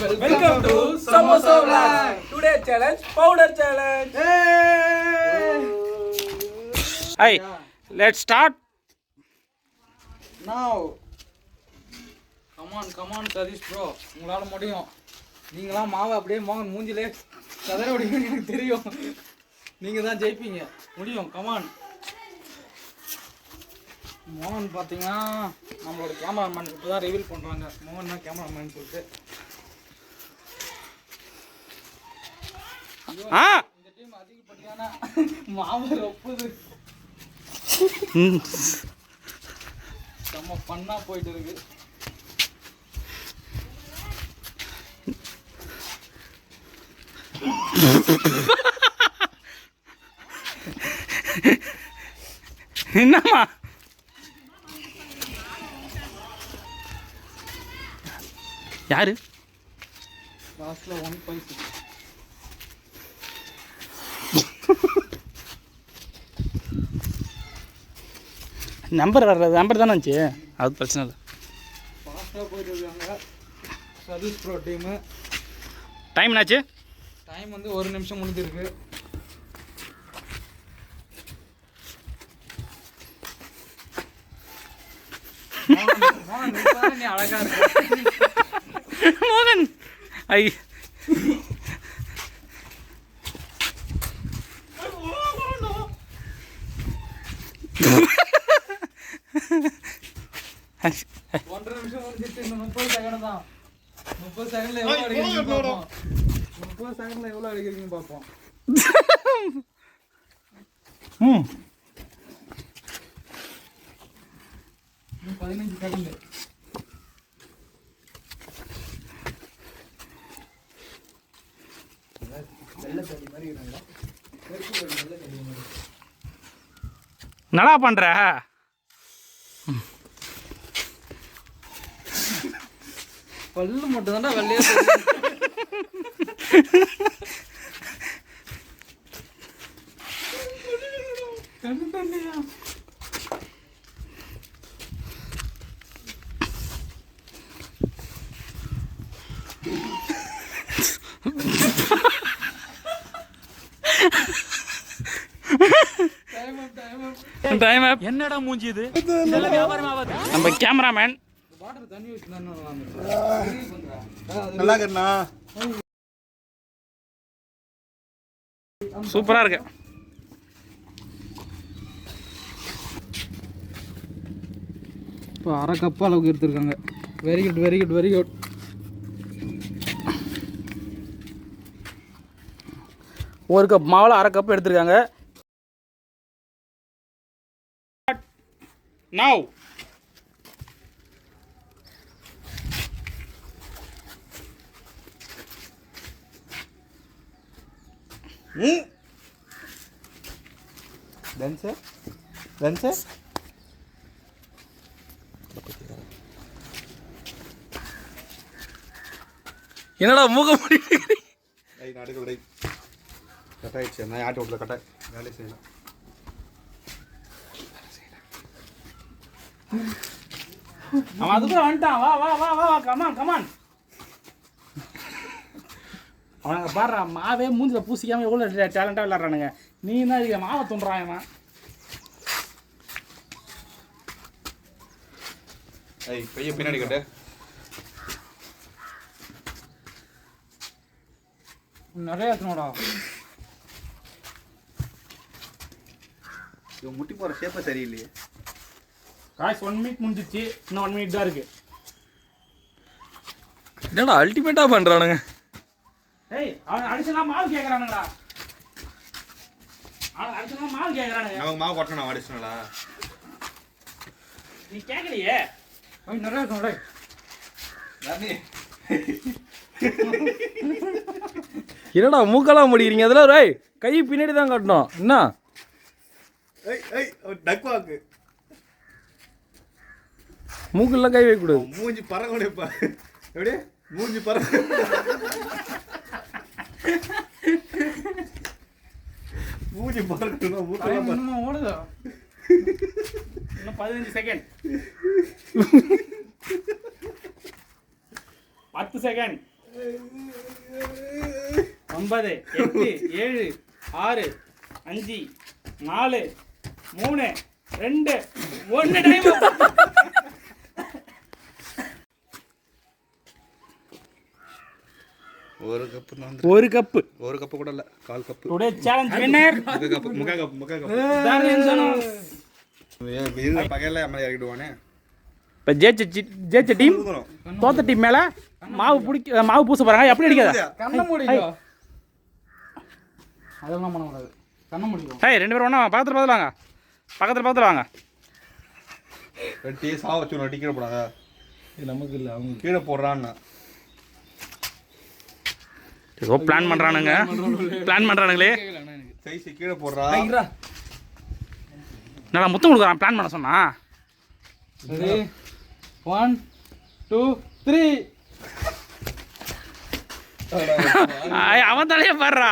Welcome to Samosa Vlog. Today challenge powder challenge. Hey, let's start. Now. Come on, Sadish bro. உங்களால முடியும். நீங்களாம் மாவை அப்படியே மோகன் மூஞ்சிலே கதற விடுவீங்க எனக்கு தெரியும். நீங்க தான் ஜெயிப்பீங்க. முடியும். Come on. மோகன் பார்த்தீங்கன்னா நம்மளோட கேமராமேன் இப்போ தான் ரிவீல் பண்ணுறாங்க. மோகன் தான் கேமராமேன் சொல்லிட்டு இந்த டீம் அதிகப்படியான மாவை ஒப்புது செம்ம பண்ணா போயிட்டு இருக்கு. என்னம்மா யாரு லாஸ்ட்ல 1.6 நம்பர் வர்றது நம்பர் தானே வந்துச்சு, அது பிரச்சனை இல்லை. ஃபாஸ்ட்டாக போயிட்டு இருக்காங்க சதீஷ் ப்ரோ டீமு. டைம் என்னாச்சு? டைம் வந்து 1 நிமிஷம் முடிஞ்சிருக்கு. நீ அழகா இருக்க மோகன். ஐ ஒன்றரை நிமிஷம் முடிஞ்சிட்டு இன்னும் 30 செகண்ட் தான். 30 செகண்ட்ல எவ்வளோ அடிக்கிறீங்க பார்ப்போம். 30 செகண்ட்ல எவ்வளோ அடிக்கிறீங்க பார்ப்போம். 15 செகண்ட். நல்லா பண்ற. பல்லு மட்டும் தான்டா வெள்ளையா கண்ணு தண்ணியா. டைம் அப். என்னடா மூஞ்சி இது? வியாபாரம் ஆகாது. நம்ம கேமராமேன் வாட்டர் தண்ணி ஊத்தி நல்லா இருக்கண்ணா. சூப்பரா இருக்கு. இப்போ அரை கப் அளவுக்கு எடுத்துருக்காங்க. Very good very good very good. ஒரு கப் மாவில் அரை கப் எடுத்துருக்காங்க. Now Then sir என்னடா மூக்க மூடி ஐய் நாடுகள் ரை கட் ஆயிடுச்சு. நான் ஆட்டோ ஓட்டல கட் வேலை செய்யலாம். அவன் அதுக்குள்ள வந்துட்டான். வா வா வா வா கமான் கமான். அவனுங்க பாடுறா மாவே மூஞ்சில பூசிக்காம எவ்வளோ டேலண்டாக விளாட்றானுங்க. நீ தான் இதுக்கு மாவை தூண்டுறான் இவன். ஐய் பைய பின்னாடி கட்டு. நிறைய எடுத்துனோடா. இவன் முட்டி போகிற ஷேப்பே சரியில்லையே. காய்ஸ் 1 மினிட் முடிஞ்சிச்சு. இன்னும் 1 மினிட் தான் இருக்கு. என்னடா அல்டிமேட்டா பண்றானுங்க. ஏய் அவன் அடிச்சனா மாவு கேக்குறானுங்கடா. அவன் அடிச்சனா மாவு கேக்குறானுங்க. நமக்கு மாவு கொட்டணும் அடிஷனலா. நீ கேக்கலையே. ஐய் நிறைய எடுத்துனோடா. யானே என்னடா மூக்கெல்லாம் முடிக்கிறீங்க? அதெல்லாம் ரேய் கை பின்னாடி தான் காட்டணும். என்ன ஐய் டக்வாக்கு மூக்கெல்லாம் கை வைக்கக்கூடாது. மூஞ்சி பறக்கணும்ப்பா. எப்படி மூஞ்சி பறக்க மூஞ்சி பறக்கணும். மூக்கெல்லாம் இன்னும் ஓடுதா? இன்னும் 15 செகண்ட். 10 செகண்ட். 9, 8, 7, 6, 5, 4, 3, 2, 1 டைம். ஒரு கப்பு தான் ஒரு கப்பு. ஒரு கப்பு கூட இல்லை, 1/4 கப்பு. டுடே சேலஞ்ச் வின்னர் முக்கா கப்பு தானியன்சனோ. இது பகையில அம்மா இறக்கிடுவானே. இப்போ ஜெயிச்ச டீம் தோத்த டீம் மேலே மாவு பூச போகிறாங்க. எப்படி அடிக்காத? கண்ணை மூடிக்கோ. அதெல்லாம் பண்ண கூடாது. கண்ணை மூடிக்கோ. 2 பேரும் ஒன்றா பக்கத்தில் வாங்க. பக்கத்தில் வாங்க. வெட்டி சாவ வச்சு வெட்டி கீழே போடாங்க. நமக்கு இல்லை, அவங்க கீழே போடுறான்னு ஏதோ பிளான் பண்ணுறானுங்களே. சைஸு கீழே போடுறா. நல்லா முத்தம் கொடுக்குறான் பிளான் பண்ண சொன்னா. 1 2 3. அவன் தலையே பாடுறா.